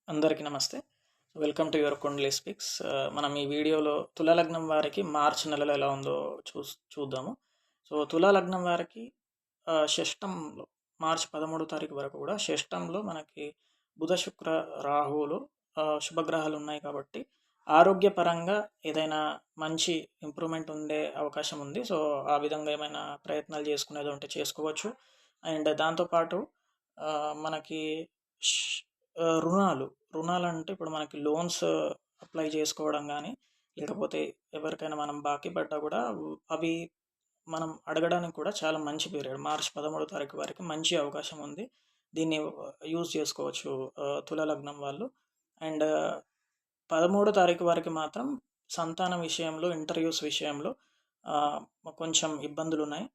అందరికీ నమస్తే. Welcome to your kundali speaks. మనం ఈ వీడియోలో తులా లగ్నం వారికి మార్చి నెలలో ఎలా ఉందో చూద్దాము. సో తులా లగ్నం వారికి షష్టంలో మార్చి 13 తారీఖు వరకు కూడా షష్టంలో మనకి బుధ శుక్ర రాహువులు శుభగ్రహాలు ఉన్నాయి కాబట్టి ఆరోగ్యపరంగా ఏదైనా మంచి ఇంప్రూవ్మెంట్ ఉండే అవకాశం ఉంది. సో ఆ విధంగా ఏమైనా ప్రయత్నాలు చేసుకునేది ఉంటే చేసుకోవచ్చు. అండ్ దాంతోపాటు మనకి రుణాలంటే ఇప్పుడు మనకి లోన్స్ అప్లై చేసుకోవడం కానీ, లేకపోతే ఎవరికైనా మనం బాకీ పడ్డా కూడా అవి మనం అడగడానికి కూడా చాలా మంచి పీరియడ్. మార్చి 13 తారీఖు వరకు మంచి అవకాశం ఉంది. దీన్ని యూజ్ చేసుకోవచ్చు తుల లగ్నం వాళ్ళు. అండ్ 13 తారీఖు వరకు మాత్రం సంతానం విషయంలో, ఇంటర్వ్యూస్ విషయంలో కొంచెం ఇబ్బందులు ఉన్నాయి.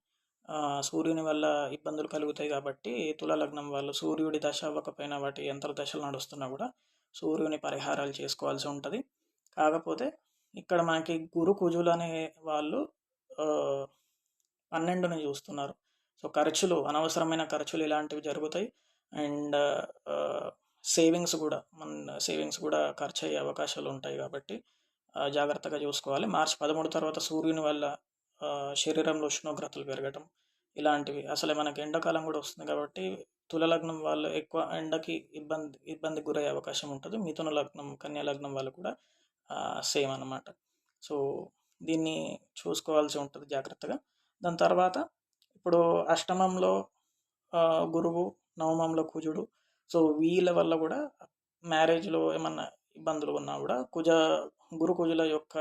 సూర్యుని వల్ల ఇబ్బందులు కలుగుతాయి కాబట్టి తుల లగ్నం వాళ్ళు సూర్యుడి దశ అవ్వకపోయినా వాటి యంత్ర దశలు నడుస్తున్నా కూడా సూర్యుని పరిహారాలు చేసుకోవాల్సి ఉంటుంది. కాకపోతే ఇక్కడ మనకి గురు కుజులు అనే వాళ్ళు 12ని చూస్తున్నారు. సో ఖర్చులు, అనవసరమైన ఖర్చులు ఇలాంటివి జరుగుతాయి. అండ్ సేవింగ్స్ కూడా ఖర్చు అయ్యే అవకాశాలు ఉంటాయి కాబట్టి జాగ్రత్తగా చూసుకోవాలి. మార్చి 13 తర్వాత సూర్యుని వల్ల శరీరంలో ఉష్ణోగ్రతలు పెరగటం ఇలాంటివి, అసలే మనకి ఎండాకాలం కూడా వస్తుంది కాబట్టి తుల లగ్నం వాళ్ళు ఎక్కువ ఎండకి ఇబ్బందికి గురయ్యే అవకాశం ఉంటుంది. మిథున లగ్నం, కన్యా లగ్నం వాళ్ళు కూడా సేమ్ అన్నమాట. సో దీన్ని చూసుకోవాల్సి ఉంటుంది జాగ్రత్తగా. దాని తర్వాత ఇప్పుడు అష్టమంలో గురువు, నవమంలో కుజుడు. సో వీళ్ళ వల్ల కూడా మ్యారేజ్లో ఏమన్నా ఇబ్బందులు ఉన్నా కూడా గురు కుజుల యొక్క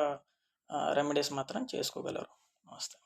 రెమెడీస్ మాత్రం చేసుకోగలరు. నమస్తే.